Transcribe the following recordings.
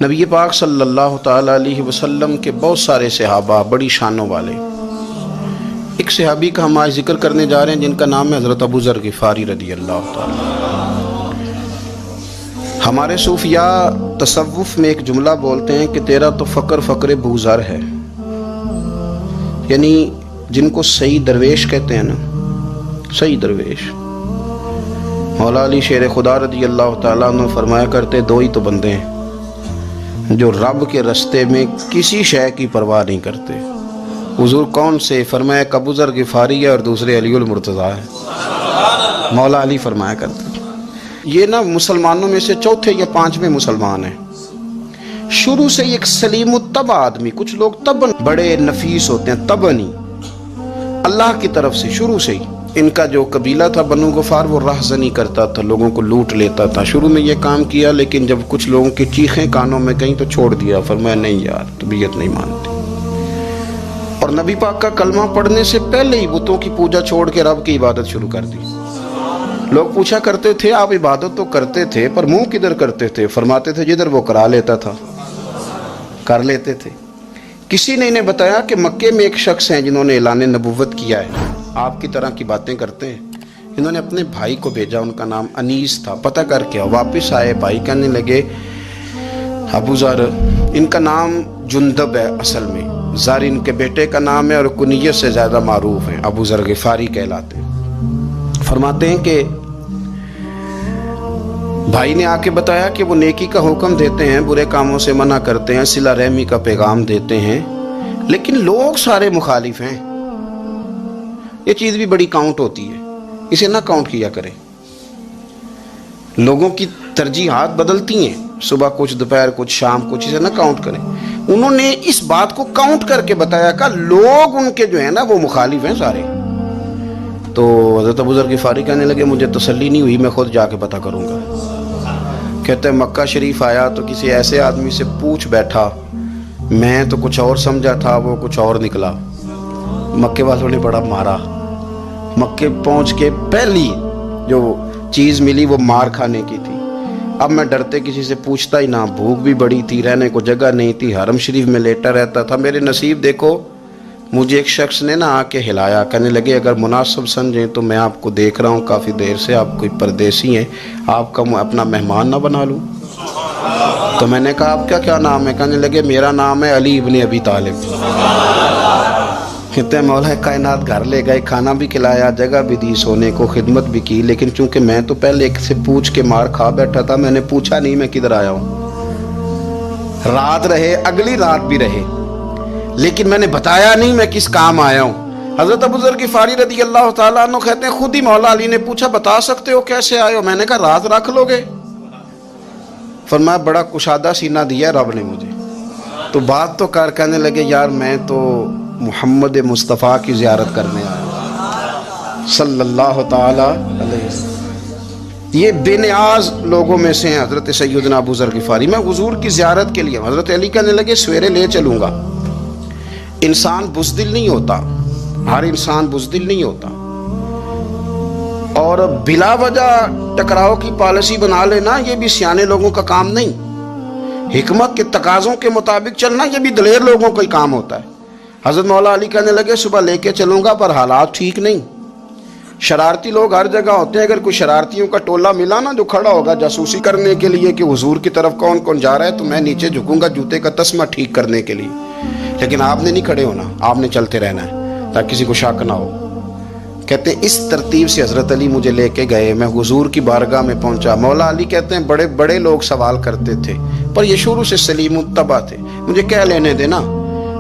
نبی پاک صلی اللہ تعالیٰ علیہ وسلم کے بہت سارے صحابہ بڑی شانوں والے، ایک صحابی کا ہم آج ذکر کرنے جا رہے ہیں جن کا نام ہے حضرت ابو ذر غفاری رضی اللہ تعالیٰ۔ ہمارے صوفیاء تصوف میں ایک جملہ بولتے ہیں کہ تیرا تو فقر فقر ابو ذر ہے، یعنی جن کو صحیح درویش کہتے ہیں نا، صحیح درویش۔ مولا علی شیر خدا رضی اللہ تعالیٰ عنہ فرمایا کرتے دو ہی تو بندے ہیں جو رب کے رستے میں کسی شے کی پرواہ نہیں کرتے۔ حضور کون سے؟ فرمایا ابو ذر غفاری ہے اور دوسرے علی المرتضیٰ ہے۔ مولا علی فرمایا کرتے یہ نا مسلمانوں میں سے چوتھے یا پانچویں مسلمان ہیں۔ شروع سے ایک سلیم الطبع آدمی، کچھ لوگ طبعاً بڑے نفیس ہوتے ہیں، طبعاً اللہ کی طرف سے شروع سے ہی ان کا جو قبیلہ تھا بنو غفار وہ راہزنی کرتا تھا، لوگوں کو لوٹ لیتا تھا۔ شروع میں یہ کام کیا لیکن جب کچھ لوگوں کی چیخیں کانوں میں گئیں تو چھوڑ دیا، فرمایا نہیں یار طبیعت نہیں مانتی۔ اور نبی پاک کا کلمہ پڑھنے سے پہلے ہی بتوں کی پوجا چھوڑ کے رب کی عبادت شروع کر دی۔ لوگ پوچھا کرتے تھے آپ عبادت تو کرتے تھے پر منہ کدھر کرتے تھے؟ فرماتے تھے جدھر وہ کرا لیتا تھا کر لیتے تھے۔ کسی نے انہیں بتایا کہ مکے میں ایک شخص ہیں جنہوں نے اعلان نبوت کیا ہے، آپ کی طرح کی باتیں کرتے ہیں۔ انہوں نے اپنے بھائی کو بھیجا، ان کا نام انیس تھا، پتہ کر کے واپس آئے، بھائی کہنے لگے ابو ذر، ان کا نام جندب ہے، اصل میں ذر ان کے بیٹے کا نام ہے اور کنیت سے زیادہ معروف ہیں، ابو ذر غفاری کہلاتے ہیں۔ فرماتے ہیں کہ بھائی نے آ کے بتایا کہ وہ نیکی کا حکم دیتے ہیں، برے کاموں سے منع کرتے ہیں، صلہ رحمی کا پیغام دیتے ہیں، لیکن لوگ سارے مخالف ہیں۔ یہ چیز بھی بڑی کاؤنٹ ہوتی ہے، اسے نہ کاؤنٹ کیا کریں۔ لوگوں کی ترجیحات بدلتی ہیں، صبح کچھ دوپہر کچھ شام کچھ، اسے نہ کاؤنٹ کریں۔ انہوں نے اس بات کو کاؤنٹ کر کے بتایا کہ لوگ ان کے جو ہیں نا وہ مخالف ہیں سارے۔ تو حضرت ابو ذر غفاری کہنے لگے مجھے تسلی نہیں ہوئی، میں خود جا کے پتہ کروں گا۔ کہتے ہیں مکہ شریف آیا تو کسی ایسے آدمی سے پوچھ بیٹھا، میں تو کچھ اور سمجھا تھا، وہ کچھ اور نکلا۔ مکے والوں نے بڑا مارا۔ مکے پہنچ کے پہلی جو چیز ملی وہ مار کھانے کی تھی۔ اب میں ڈرتے کسی سے پوچھتا ہی نہ، بھوک بھی بڑی تھی، رہنے کو جگہ نہیں تھی، حرم شریف میں لیٹا رہتا تھا۔ میرے نصیب دیکھو، مجھے ایک شخص نے آ کے ہلایا، کہنے لگے اگر مناسب سمجھیں تو میں آپ کو دیکھ رہا ہوں کافی دیر سے، آپ کوئی پردیسی ہیں، آپ کا اپنا مہمان نہ بنا لوں؟ تو میں نے کہا آپ کا کیا نام ہے؟ کہنے لگے میرا نام ہے علی ابن ابی طالب۔ کہتے ہیں مولا کائنات گھر لے گئے، کھانا بھی کھلایا، جگہ بھی دی، سونے کو خدمت بھی کی، لیکن چونکہ میں تو پہلے ایک سے پوچھ کے مار کھا بیٹھا تھا، میں نے پوچھا نہیں میں کدھر آیا ہوں۔ رات رہے، اگلی رات بھی رہے، لیکن میں نے بتایا نہیں میں کس کام آیا ہوں۔ حضرت ابو ذر غفاری رضی اللہ تعالیٰ عنہ کہتے ہیں خود ہی مولا علی نے پوچھا بتا سکتے ہو کیسے آئے ہو؟ میں نے کہا راز رکھ لو گے؟ فرمایا بڑا کشادہ سینہ دیا رب نے مجھے، تو بات تو کر۔ کہنے لگے یار میں تو محمد مصطفیٰ کی زیارت کرنے آیا صلی اللہ تعالی علیہ وسلم۔ یہ بے نیاز لوگوں میں سے ہیں حضرت سیدنا ابو ذر غفاری۔ میں حضور کی زیارت کے لیے، حضرت علی کہنے لگے سویرے لے چلوں گا۔ انسان بزدل نہیں ہوتا، ہر انسان بزدل نہیں ہوتا، اور بلا وجہ ٹکراؤ کی پالیسی بنا لینا یہ بھی سیانے لوگوں کا کام نہیں۔ حکمت کے تقاضوں کے مطابق چلنا یہ بھی دلیر لوگوں کا ہی کام ہوتا ہے۔ حضرت مولا علی کہنے لگے صبح لے کے چلوں گا پر حالات ٹھیک نہیں، شرارتی لوگ ہر جگہ ہوتے ہیں، اگر کوئی شرارتیوں کا ٹولہ ملا نا جو کھڑا ہوگا جاسوسی کرنے کے لیے کہ حضور کی طرف کون کون جا رہا ہے، تو میں نیچے جھکوں گا جوتے کا تسمہ ٹھیک کرنے کے لیے، لیکن آپ نے نہیں کھڑے ہونا، آپ نے چلتے رہنا ہے تاکہ کسی کو شک نہ ہو۔ کہتے ہیں اس ترتیب سے حضرت علی مجھے لے کے گئے، میں حضور کی بارگاہ میں پہنچا۔ مولا علی کہتے ہیں بڑے بڑے لوگ سوال کرتے تھے پر یہ شروع سے سلیم الطبع تھے، مجھے کہہ لینے دینا،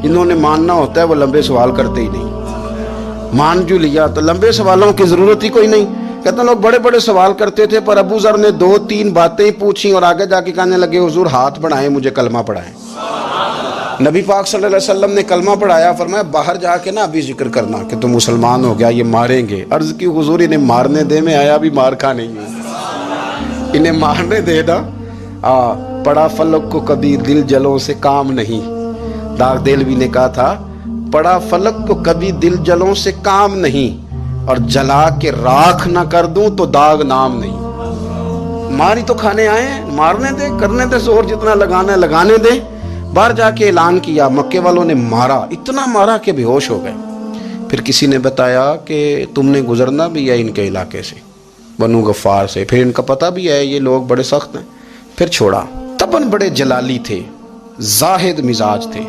جنہوں نے ماننا ہوتا ہے وہ لمبے سوال کرتے ہی نہیں۔ مان جو لیا تو لمبے سوالوں کی ضرورت ہی کوئی نہیں۔ کہتے ہیں لوگ بڑے بڑے سوال کرتے تھے پر ابو ذر نے 2-3 باتیں پوچھی اور آگے جا کے کہنے لگے حضور ہاتھ بڑھائیں مجھے کلمہ پڑھائیں۔ نبی پاک صلی اللہ علیہ وسلم نے کلمہ پڑھایا، فرمایا باہر جا کے نا ابھی ذکر کرنا کہ تم مسلمان ہو گیا، یہ ماریں گے۔ عرض کی حضور انہیں مارنے دے، میں آیا بھی مار کھا نہیں ہوں، انہیں مارنے دے نا۔ پڑا فلک کو کبھی دل جلوں سے کام نہیں، داغ دلوی نے کہا تھا پڑا فلک کو کبھی دل جلوں سے کام نہیں، اور جلا کے راکھ نہ کر دوں تو داغ نام نہیں۔ مار ہی تو کھانے آئے ہیں، مارنے دے، کرنے دے زور جتنا لگانا ہے لگانے دے۔ باہر جا کے اعلان کیا، مکے والوں نے مارا، اتنا مارا کہ بے ہوش ہو گئے۔ پھر کسی نے بتایا کہ تم نے گزرنا بھی ہے ان کے علاقے سے، بنو غفار سے، پھر ان کا پتہ بھی ہے یہ لوگ بڑے سخت ہیں، پھر چھوڑا۔ تباً بڑے جلالی تھے، زاہد مزاج تھے،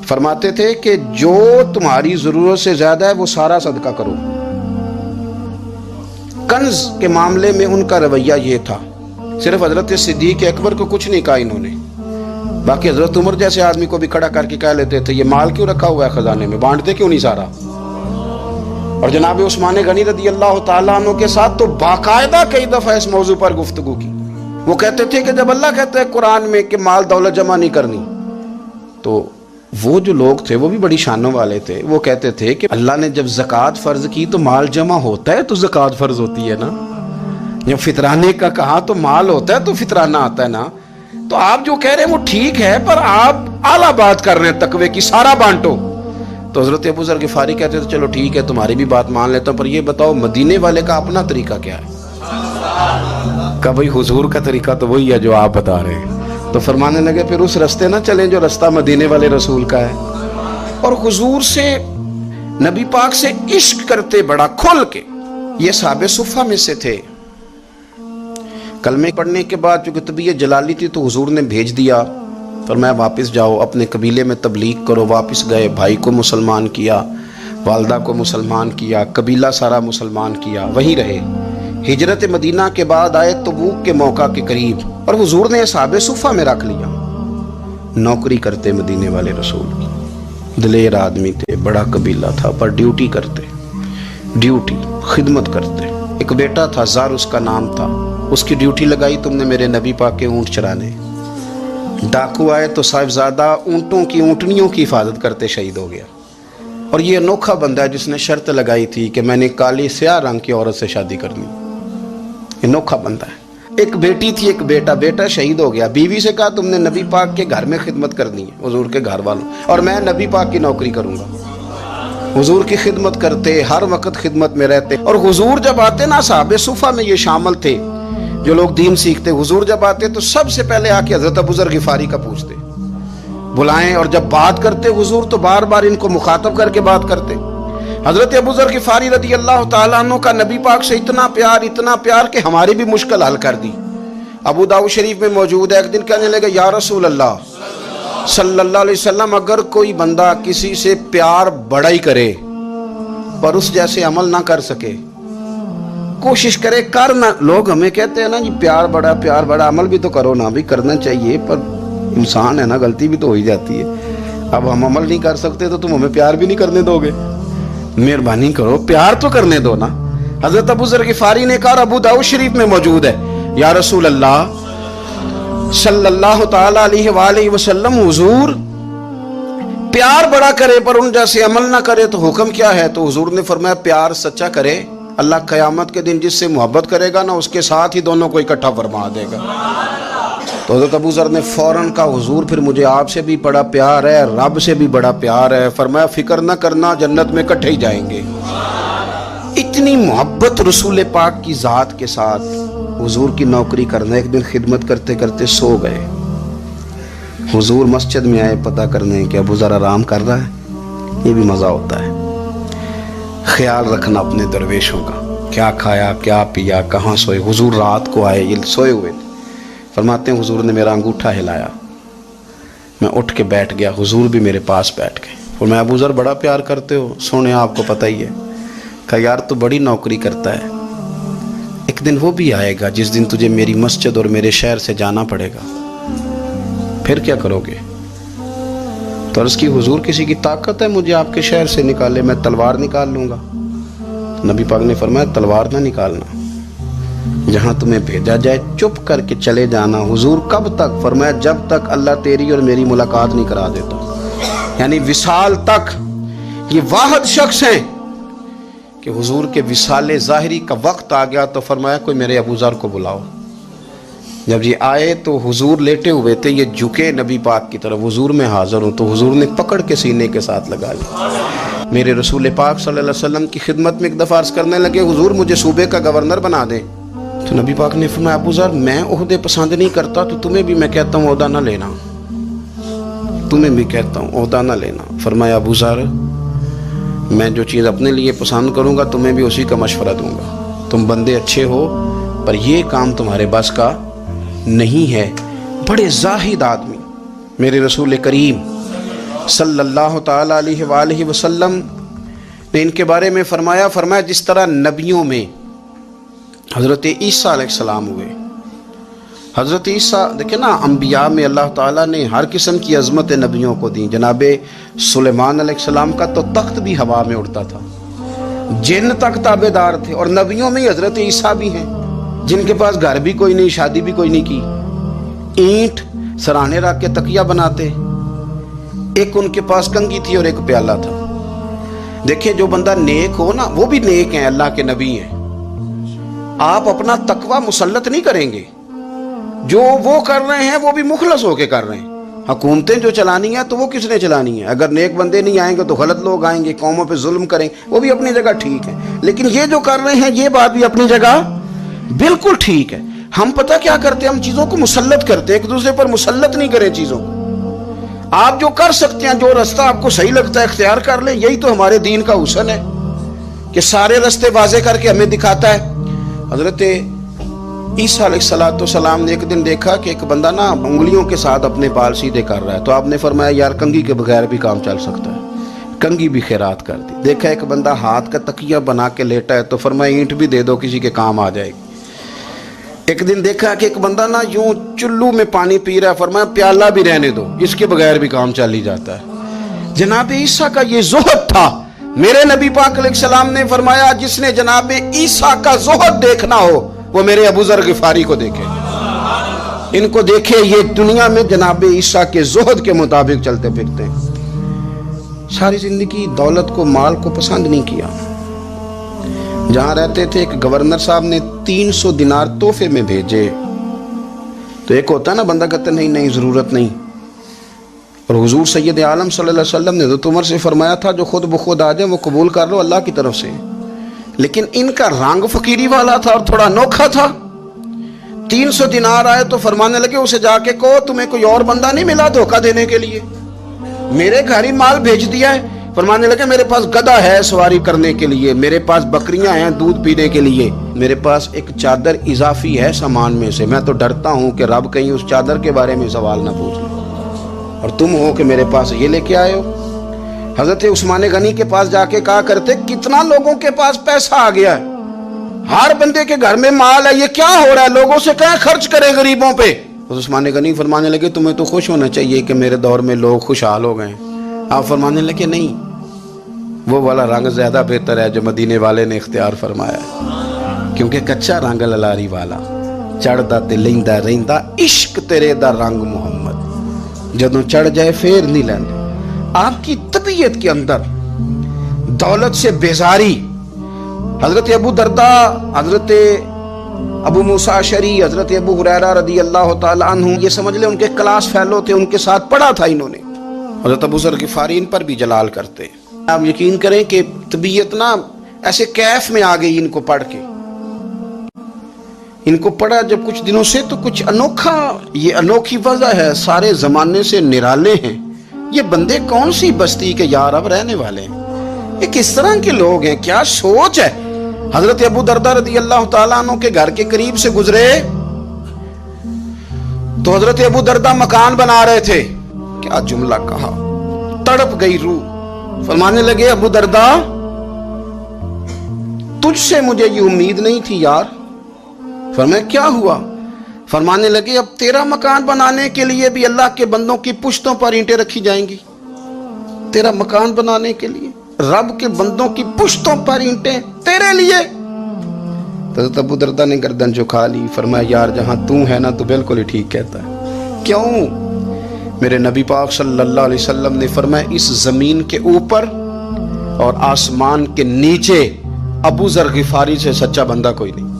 فرماتے تھے کہ جو تمہاری ضرورت سے زیادہ ہے وہ سارا صدقہ کرو۔ کنز کے معاملے میں ان کا رویہ یہ تھا، صرف حضرت صدیق اکبر کو کچھ نہیں کہا انہوں نے، باقی حضرت عمر جیسے آدمی کو بھی کھڑا کر کے کہہ لیتے تھے یہ مال کیوں رکھا ہوا ہے خزانے میں، بانٹتے کیوں نہیں سارا؟ اور جناب عثمان غنی رضی اللہ تعالیٰ عنہ کے ساتھ تو باقاعدہ کئی دفعہ اس موضوع پر گفتگو کی۔ وہ کہتے تھے کہ جب اللہ کہتا ہے قرآن میں کہ مال دولت جمع نہیں کرنی، تو وہ جو لوگ تھے وہ بھی بڑی شانوں والے تھے، وہ کہتے تھے کہ اللہ نے جب زکوٰۃ فرض کی تو مال جمع ہوتا ہے تو زکوٰۃ فرض ہوتی ہے نا، جب فطرانے کا کہا تو مال ہوتا ہے تو فطرانہ آتا ہے نا۔ تو آپ جو کہہ رہے ہیں وہ ٹھیک ہے، پر آپ اعلیٰ بات کر رہے ہیں تقوی کی، سارا بانٹو۔ تو حضرت ابو ذر غفاری کہتے تھے چلو ٹھیک ہے تمہاری بھی بات مان لیتا ہوں، پر یہ بتاؤ مدینے والے کا اپنا طریقہ کیا ہے؟ کہ بھئی حضور کا طریقہ تو وہی ہے جو آپ بتا رہے ہیں۔ تو فرمانے لگے پھر اس رستے نہ چلیں جو رستہ مدینے والے رسول کا ہے، اور حضور سے، نبی پاک سے عشق کرتے بڑا کھل کے۔ یہ صحابہ صفہ میں سے تھے۔ کلمے پڑھنے کے بعد چونکہ طبیعت جلالی تھی تو حضور نے بھیج دیا، فرمایا واپس جاؤ اپنے قبیلے میں تبلیغ کرو۔ واپس گئے، بھائی کو مسلمان کیا، والدہ کو مسلمان کیا، قبیلہ سارا مسلمان کیا، وہیں رہے۔ ہجرت مدینہ کے بعد آئے تبوک کے موقع کے قریب، اور حضور نے اصحاب صفہ میں رکھ لیا۔ نوکری کرتے مدینے والے رسول کی، دلیر آدمی تھے، بڑا قبیلہ تھا، پر ڈیوٹی کرتے، ڈیوٹی خدمت کرتے۔ ایک بیٹا تھا زار اس کا نام تھا، اس کی ڈیوٹی لگائی تم نے میرے نبی پاک کے اونٹ چرانے۔ ڈاکو آئے تو صاحبزادہ اونٹوں کی، اونٹنیوں کی حفاظت کرتے شہید ہو گیا۔ اور یہ انوکھا بندہ ہے جس نے شرط لگائی تھی کہ میں نے کالی سیاہ رنگ کی عورت سے شادی کرنی، انوکھا بندہ ہے۔ ایک بیٹی تھی، ایک بیٹا، بیٹا شہید ہو گیا، بیوی سے کہا تم نے نبی پاک کے گھر میں خدمت کرنی ہے، حضور کے گھر والوں، اور میں نبی پاک کی نوکری کروں گا۔ حضور کی خدمت کرتے، ہر وقت خدمت میں رہتے۔ اور حضور جب آتے نا، صحابہ صفہ میں یہ شامل تھے جو لوگ دین سیکھتے، حضور جب آتے تو سب سے پہلے آ کے حضرت ابو ذر غفاری کا پوچھتے، بلائیں، اور جب بات کرتے حضور تو بار بار ان کو مخاطب کر کے بات کرتے۔ حضرت ابو ذر غفاری رضی اللہ تعالیٰ عنہ کا نبی پاک سے اتنا پیار کہ ہماری بھی مشکل حل کر دی۔ ابو داؤد شریف میں موجود ہے، ایک دن کہنے لگے یا رسول اللہ صلی اللہ علیہ وسلم، اگر کوئی بندہ کسی سے پیار بڑا ہی کرے پر اس جیسے عمل نہ کر سکے، کوشش کرے کرنا، لوگ ہمیں کہتے ہیں نا جی پیار بڑا، عمل بھی تو کرو نا، بھی کرنا چاہیے، پر انسان ہے نا، غلطی بھی تو ہو ہی جاتی ہے۔ اب ہم عمل نہیں کر سکتے تو تم ہمیں پیار بھی نہیں کرنے دو گے، مہربانی کرو پیار تو کرنے دو نا۔ حضرت ابو ذر غفاری نے کہا، ابو داؤد شریف میں موجود ہے، یا رسول اللہ صلی اللہ تعالی علیہ وآلہ وسلم، حضور پیار بڑا کرے پر ان جیسے عمل نہ کرے تو حکم کیا ہے؟ تو حضور نے فرمایا پیار سچا کرے، اللہ قیامت کے دن جس سے محبت کرے گا نا اس کے ساتھ ہی دونوں کو اکٹھا فرما دے گا۔ تو حضرت ابو ذر نے فوراً کہا، حضور پھر مجھے آپ سے بھی بڑا پیار ہے، رب سے بھی بڑا پیار ہے۔ فرمایا فکر نہ کرنا، جنت میں اکٹھے ہی جائیں گے۔ اتنی محبت رسول پاک کی ذات کے ساتھ، حضور کی نوکری کرنا۔ ایک دن خدمت کرتے کرتے سو گئے، حضور مسجد میں آئے پتہ کرنے کہ ابو ذر آرام کر رہا ہے۔ یہ بھی مزہ ہوتا ہے، خیال رکھنا اپنے درویشوں کا، کیا کھایا کیا پیا، کہاں سوئے۔ حضور رات کو آئے، یہ سوئے ہوئے تھے، فرماتے ہیں حضور نے میرا انگوٹھا ہلایا، میں اٹھ کے بیٹھ گیا، حضور بھی میرے پاس بیٹھ گئے۔ اور میں ابو ذر بڑا پیار کرتے ہو، سونے آپ کو پتہ ہی ہے۔ کہا یار تو بڑی نوکری کرتا ہے، ایک دن وہ بھی آئے گا جس دن تجھے میری مسجد اور میرے شہر سے جانا پڑے گا، پھر کیا کرو گے؟ تو عرض کی حضور کسی کی طاقت ہے مجھے آپ کے شہر سے نکالے؟ میں تلوار نکال لوں گا۔ نبی پاک نے فرمایا تلوار نہ نکالنا، جہاں تمہیں بھیجا جائے چپ کر کے چلے جانا۔ حضور کب تک؟ فرمایا جب تک اللہ تیری اور میری ملاقات نہیں کرا دیتا، یعنی وصال تک۔ یہ واحد شخص ہیں کہ حضور کے وصال ظاہری کا وقت آ گیا تو فرمایا کوئی میرے ابو ذر کو بلاؤ۔ جب یہ آئے تو حضور لیٹے ہوئے تھے، یہ جھکے نبی پاک کی طرف، حضور میں حاضر ہوں، تو حضور نے پکڑ کے سینے کے ساتھ لگا لیا۔ میرے رسول پاک صلی اللہ علیہ وسلم کی خدمت میں ایک دفعہ عرض کرنے لگے، حضور مجھے صوبے کا گورنر بنا دیں۔ تو تو نبی پاک نے فرمایا ابو ذر میں عہدے پسند نہیں کرتا تو تمہیں بھی میں کہتا ہوں عہدہ نہ لینا، تمہیں بھی کہتا ہوں عہدہ نہ لینا۔ فرمایا ابو ذر میں جو چیز اپنے لیے پسند کروں گا تمہیں بھی اسی کا مشورہ دوں گا، تم بندے اچھے ہو پر یہ کام تمہارے بس کا نہیں ہے۔ بڑے زاہد آدمی میرے رسول کریم صلی اللہ تعالی علیہ وآلہ وسلم نے ان کے بارے میں فرمایا جس طرح نبیوں میں حضرت عیسیٰ علیہ السلام ہوئے، حضرت عیسیٰ دیکھیں نا، انبیاء میں اللہ تعالیٰ نے ہر قسم کی عظمت نبیوں کو دی۔ جناب سلیمان علیہ السلام کا تو تخت بھی ہوا میں اڑتا تھا، جن تک تابع دار تھے، اور نبیوں میں حضرت عیسیٰ بھی ہیں جن کے پاس گھر بھی کوئی نہیں، شادی بھی کوئی نہیں کی، اینٹ سرانے رکھ کے تکیہ بناتے، ایک ان کے پاس کنگھی تھی اور ایک پیالہ تھا۔ دیکھیں جو بندہ نیک ہو نا وہ بھی نیک ہیں، اللہ کے نبی ہیں، آپ اپنا تقوی مسلط نہیں کریں گے، جو وہ کر رہے ہیں وہ بھی مخلص ہو کے کر رہے ہیں۔ حکومتیں جو چلانی ہیں تو وہ کس نے چلانی ہے؟ اگر نیک بندے نہیں آئیں گے تو غلط لوگ آئیں گے، قوموں پہ ظلم کریں، وہ بھی اپنی جگہ ٹھیک ہے، لیکن یہ جو کر رہے ہیں یہ بات بھی اپنی جگہ بالکل ٹھیک ہے۔ ہم پتہ کیا کرتے ہیں، ہم چیزوں کو مسلط کرتے ہیں، ایک دوسرے پر مسلط نہیں کریں چیزوں کو۔ آپ جو کر سکتے ہیں، جو رستہ آپ کو صحیح لگتا ہے اختیار کر لیں، یہی تو ہمارے دین کا حسن ہے کہ سارے رستے واضح کر کے ہمیں دکھاتا ہے۔ حضرت عیسیٰ علیہ السلام نے ایک دن دیکھا کہ ایک بندہ نا انگلیوں کے ساتھ اپنے بال سیدھے کر رہا ہے، تو آپ نے فرمایا یار کنگھی کے بغیر بھی کام چل سکتا ہے، کنگھی بھی خیرات کر دی۔ دیکھا ایک بندہ ہاتھ کا تکیہ بنا کے لیٹا ہے، تو فرمایا اینٹ بھی دے دو، کسی کے کام آ جائے گی۔ ایک دن دیکھا کہ ایک بندہ نا یوں چلو میں پانی پی رہا ہے، فرمایا پیالہ بھی رہنے دو، اس کے بغیر بھی کام چل ہی جاتا ہے۔ جناب عیسیٰ کا یہ زہد تھا۔ میرے نبی پاک علیہ السلام نے فرمایا جس نے جناب عیسیٰ کا زہد دیکھنا ہو وہ میرے ابو ذر غفاری کو دیکھے، ان کو دیکھے، یہ دنیا میں جناب عیسیٰ کے زہد کے مطابق چلتے پھرتے ہیں۔ ساری زندگی دولت کو، مال کو پسند نہیں کیا۔ جہاں رہتے تھے ایک گورنر صاحب نے 300 دینار تحفے میں بھیجے، تو ایک ہوتا ہے نا بندہ کہتا نہیں نہیں ضرورت نہیں، اور حضور سید عالم صلی اللہ علیہ وسلم نے تو عمر سے فرمایا تھا جو خود بخود آ جائے وہ قبول کر لو اللہ کی طرف سے، لیکن ان کا رنگ فقیری والا تھا اور تھوڑا انوکھا تھا۔ 300 دینار آئے تو فرمانے لگے اسے جا کے کہو تمہیں کوئی اور بندہ نہیں ملا دھوکہ دینے کے لیے، میرے گھر ہی مال بھیج دیا ہے۔ فرمانے لگے میرے پاس گدھا ہے سواری کرنے کے لیے، میرے پاس بکریاں ہیں دودھ پینے کے لیے، میرے پاس ایک چادر اضافی ہے سامان میں سے، میں تو ڈرتا ہوں کہ رب کہیں اس چادر کے بارے میں سوال نہ پوچھ لے، اور تم ہو کہ میرے پاس یہ لے کے آئے ہو۔ حضرت عثمان غنی کے پاس جا کے کہا کرتے کتنا لوگوں کے پاس پیسہ آ گیا ہے، ہر بندے کے گھر میں مال ہے، یہ کیا ہو رہا ہے، لوگوں سے کہیں خرچ کریں غریبوں پہ۔ عثمان غنی فرمانے لگے تمہیں تو خوش ہونا چاہیے کہ میرے دور میں لوگ خوشحال ہو گئے ہیں۔ آپ فرمانے لگے نہیں، وہ والا رنگ زیادہ بہتر ہے جو مدینے والے نے اختیار فرمایا ہے، کیونکہ کچا رنگ للاری والا چڑھدا تے لیندا رہندا عشق تیرے دا رنگ محمد، جدوں چڑھ جائے پھر نہیں لیندے۔ آپ کی طبیعت کے اندر دولت سے بیزاری، حضرت ابو درداء، حضرت ابو موسیٰ اشعری، حضرت ابو ہریرہ رضی اللہ تعالیٰ عنہ، یہ سمجھ لیں ان کے کلاس فیلو تھے، ان کے ساتھ پڑھا تھا انہوں نے۔ حضرت ابو ذر غفاری ان پر بھی جلال کرتے۔ آپ یقین کریں کہ طبیعت نا ایسے کیف میں آ گئی ان کو پڑھ کے، ان کو پڑھا جب کچھ دنوں سے تو کچھ انوکھا، یہ انوکھی وجہ ہے، سارے زمانے سے نرالے ہیں، یہ بندے کون سی بستی کے یار اب رہنے والے ہیں، یہ کس طرح کے لوگ ہیں، کیا سوچ ہے۔ حضرت ابو درداء رضی اللہ تعالیٰ عنہ کے گھر کے قریب سے گزرے تو حضرت ابو درداء مکان بنا رہے تھے، کیا جملہ کہا، تڑپ گئی روح۔ فرمانے لگے ابو درداء تجھ سے مجھے یہ امید نہیں تھی یار۔ فرمایا کیا ہوا؟ فرمانے لگے اب تیرا مکان بنانے کے لیے بھی اللہ کے بندوں کی پشتوں پر اینٹیں رکھی جائیں گی، تیرا مکان بنانے کے لیے رب کے بندوں کی پشتوں پر اینٹیں تیرے لیے۔ حضرت ابو درداء نے گردن جھکا لی، فرمایا یار جہاں تو ہے نا تو بالکل ہی ٹھیک کہتا ہے۔ کیوں؟ میرے نبی پاک صلی اللہ علیہ وسلم نے فرمایا اس زمین کے اوپر اور آسمان کے نیچے ابو ذر غفاری سے سچا بندہ کوئی نہیں،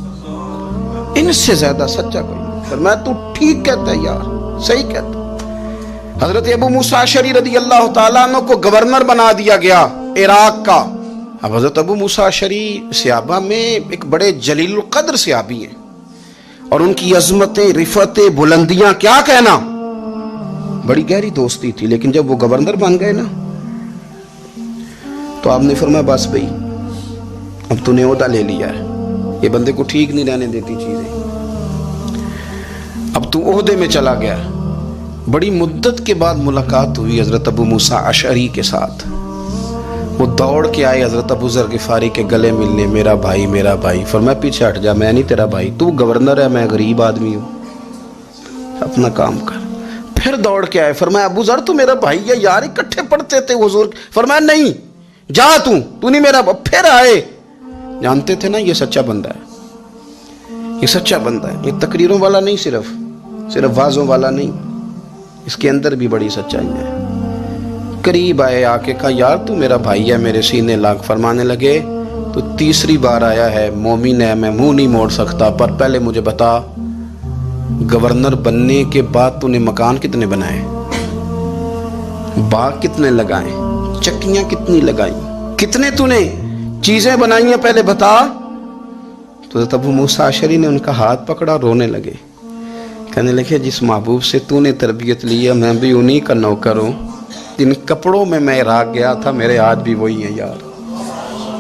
ان سے زیادہ سچا کوئی نہیں۔ فرمایا تو ٹھیک کہتا ہے یار، صحیح کہتا ہے۔ حضرت ابو موسیٰ اشعری رضی اللہ تعالیٰ عنہ کو گورنر بنا دیا گیا عراق کا۔ اب حضرت ابو موسیٰ اشعری صحابہ میں ایک بڑے جلیل القدر صحابی ہیں، اور ان کی عظمتیں، رفتیں، بلندیاں کیا کہنا. بڑی گہری دوستی تھی. لیکن جب وہ گورنر بن گئے نا تو آپ نے فرمایا بس بھائی اب تو نے عہدہ لے لیا ہے، یہ بندے کو ٹھیک نہیں رہنے دیتی چیزیں، اب تو عہدے میں چلا گیا. بڑی مدت کے بعد ملاقات ہوئی حضرت ابو موسیٰ اشعری کے ساتھ. وہ دوڑ کے آئے حضرت ابو ذر غفاری کے گلے ملنے، میرا بھائی میرا بھائی. فرمایا پیچھے ہٹ جا، میں نہیں تیرا بھائی، تو گورنر ہے، میں غریب آدمی ہوں، اپنا کام کر. پھر دوڑ کے آئے، فرمایا ابو ذر تو میرا بھائی ہے یار، اکٹھے پڑھتے تھے حضور. فرمایا نہیں جا، تو نہیں میرا. پھر آئے. جانتے تھے نا یہ سچا بندہ ہے، یہ سچا بندہ ہے، یہ تقریروں والا نہیں، صرف وعظوں والا نہیں، اس کے اندر بھی بڑی سچائی ہے. قریب آئے، آ کے کہا یار تو میرا بھائی ہے، میرے سینے لاگ. فرمانے لگے تو تیسری بار آیا ہے، مومن ہے، میں منہ نہیں موڑ سکتا، پر پہلے مجھے بتا گورنر بننے کے بعد تو نے مکان کتنے بنائے، باغ کتنے لگائے، چکیاں کتنی لگائیں، کتنے تو نے چیزیں بنائی ہیں، پہلے بتا. تو حضرت ابو موسیٰ اشعری نے ان کا ہاتھ پکڑا، رونے لگے. کہنے لگے جس محبوب سے تو نے تربیت لی ہے میں بھی انہی کا نوکر ہوں. جن کپڑوں میں میں عراق گیا تھا میرے آج بھی وہی ہیں. یار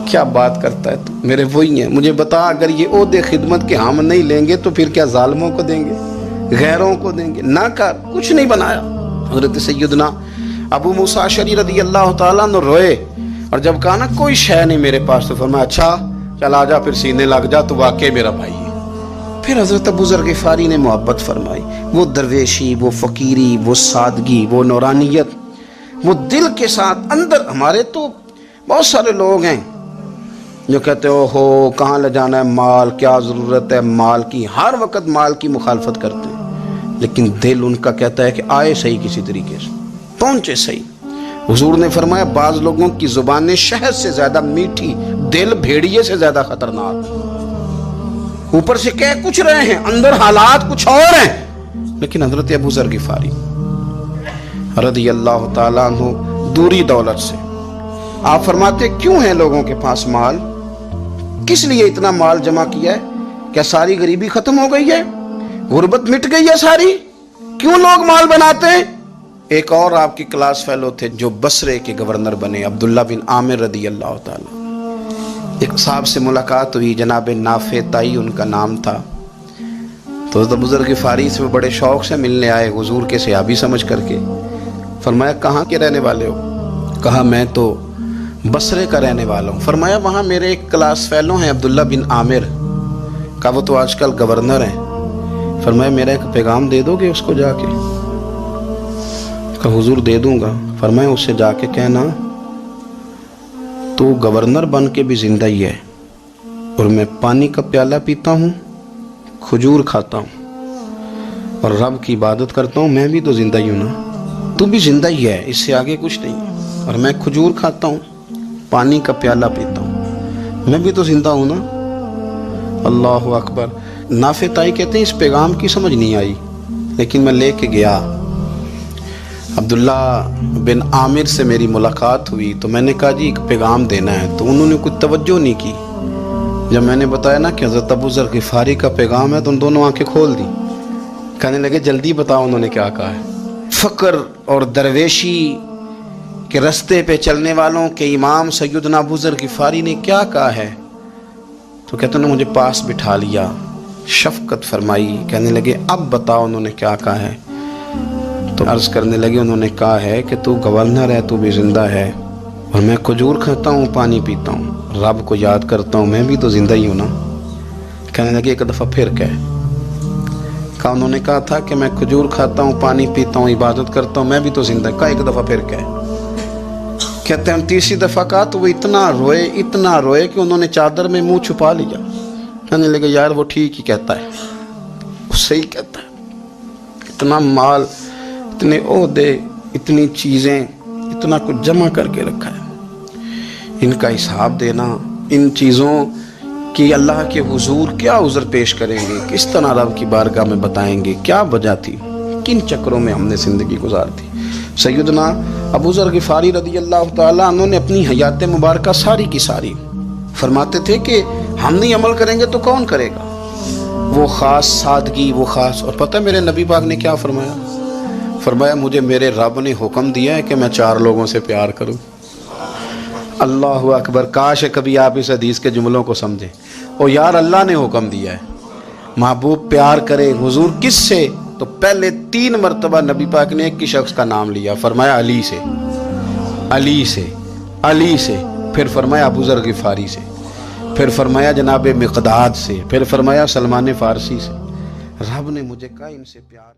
کیا بات کرتا ہے تو، میرے وہی ہیں. مجھے بتا اگر یہ عہدے خدمت کے ہم نہیں لیں گے تو پھر کیا ظالموں کو دیں گے، غیروں کو دیں گے؟ نہ کر، کچھ نہیں بنایا. حضرت سیدنا ابو موسیٰ اشعری رضی اللہ تعالیٰ عنہ روئے، اور جب کہا نا کوئی شے نہیں میرے پاس، تو فرمایا اچھا چل آ جا، پھر سینے لگ جا، تو واقعی میرا بھائی ہے. پھر حضرت ابو ذر غفاری نے محبت فرمائی. وہ درویشی، وہ فقیری، وہ سادگی، وہ نورانیت، وہ دل کے ساتھ اندر. ہمارے تو بہت سارے لوگ ہیں جو کہتے ہو کہاں لے جانا ہے مال، کیا ضرورت ہے مال کی، ہر وقت مال کی مخالفت کرتے ہیں، لیکن دل ان کا کہتا ہے کہ آئے صحیح، کسی طریقے سے پہنچے صحیح. حضور نے فرمایا بعض لوگوں کی زبانیں شہد سے زیادہ میٹھی، دل بھیڑیے سے زیادہ خطرناک. اوپر سے کہہ کچھ رہے ہیں، اندر حالات کچھ اور ہیں. لیکن حضرت ابو ذر غفاری رضی اللہ تعالیٰ عنہ دوری دولت سے، آپ فرماتے کیوں ہیں لوگوں کے پاس مال، کس لیے اتنا مال جمع کیا ہے؟ کیا ساری غریبی ختم ہو گئی ہے، غربت مٹ گئی ہے ساری؟ کیوں لوگ مال بناتے ہیں؟ ایک اور آپ کی کلاس فیلو تھے جو بصرے کے گورنر بنے، عبداللہ بن عامر رضی اللہ تعالیٰ. ایک صاحب سے ملاقات ہوئی، جناب نافع تائی ان کا نام تھا. تو حضرت ابو ذر غفاری سے وہ بڑے شوق سے ملنے آئے، حضور کے صحابی سمجھ کر کے. فرمایا کہاں کے رہنے والے ہو؟ کہا میں تو بصرے کا رہنے والا ہوں. فرمایا وہاں میرے ایک کلاس فیلو ہیں عبداللہ بن عامر. کہا وہ تو آج کل گورنر ہیں. فرمایا میرا ایک پیغام دے دو گے اس کو جا کے؟ کہا حضور دے دوں گا. فرمایا اس سے جا کے کہنا تو گورنر بن کے بھی زندہ ہی ہے، اور میں پانی کا پیالہ پیتا ہوں، کھجور کھاتا ہوں اور رب کی عبادت کرتا ہوں. میں بھی تو زندہ ہی ہوں نا، تو بھی زندہ ہی ہے، اس سے آگے کچھ نہیں ہے. اور میں کھجور کھاتا ہوں، پانی کا پیالہ پیتا ہوں، میں بھی تو زندہ ہوں نا. اللہ اکبر. نافع تائی کہتے ہیں اس پیغام کی سمجھ نہیں آئی، لیکن میں لے کے گیا. عبداللہ بن عامر سے میری ملاقات ہوئی تو میں نے کہا جی ایک پیغام دینا ہے، تو انہوں نے کچھ توجہ نہیں کی. جب میں نے بتایا نا کہ حضرت ابو ذر غفاری کا پیغام ہے تو ان دونوں آنکھیں کھول دی. کہنے لگے جلدی بتاؤ انہوں نے کیا کہا ہے. فقر اور درویشی کے رستے پہ چلنے والوں کے امام سیدنا ابو ذر غفاری نے کیا کہا ہے؟ تو کہتے ہیں مجھے پاس بٹھا لیا، شفقت فرمائی. کہنے لگے اب بتاؤ انہوں نے کیا کہا ہے. تو عرض کرنے لگے انہوں نے کہا ہے کہ تو گورنر ہے، تو بھی زندہ ہے، اور میں کھجور کھاتا ہوں، پانی پیتا ہوں، رب کو یاد کرتا ہوں، میں بھی تو زندہ ہی ہوں نا. کہنے لگے ایک دفعہ پھر کہہ. کہا انہوں نے کہا تھا کہ میں کھجور کھاتا ہوں، پانی پیتا ہوں، عبادت کرتا ہوں، میں بھی تو زندہ. کہا ایک دفعہ پھر کہہ. کہتے ہیں تیسری دفعہ کہا تو وہ اتنا روئے کہ انہوں نے چادر میں منہ چھپا لیا. کہنے لگے یار وہ ٹھیک ہی کہتا ہے، وہ صحیح کہتا ہے. اتنا مال، اتنے عہدے، اتنی چیزیں، اتنا کچھ جمع کر کے رکھا ہے. ان کا حساب دینا، ان چیزوں کی اللہ کے حضور کیا عذر پیش کریں گے، کس طرح رب کی بارگاہ میں بتائیں گے کیا وجہ تھی، کن چکروں میں ہم نے زندگی گزار دی. سیدنا ابو ذر غفاری رضی اللہ تعالیٰ عنہ نے اپنی حیات مبارکہ ساری کی ساری فرماتے تھے کہ ہم نہیں عمل کریں گے تو کون کرے گا. وہ خاص سادگی، وہ خاص. اور پتہ میرے نبی پاک نے کیا فرمایا؟ فرمایا مجھے میرے رب نے حکم دیا ہے کہ میں 4 لوگوں سے پیار کروں. اللہ اکبر. کاش کبھی آپ اس حدیث کے جملوں کو سمجھیں. او یار اللہ نے حکم دیا ہے محبوب پیار کرے. حضور کس سے؟ تو پہلے 3 مرتبہ نبی پاک نے ایک ہی شخص کا نام لیا. فرمایا علی سے، علی سے، علی سے. پھر فرمایا ابو ذر غفاری سے. پھر فرمایا جناب مقداد سے. پھر فرمایا سلمان فارسی سے. رب نے مجھے کہا ان سے پیار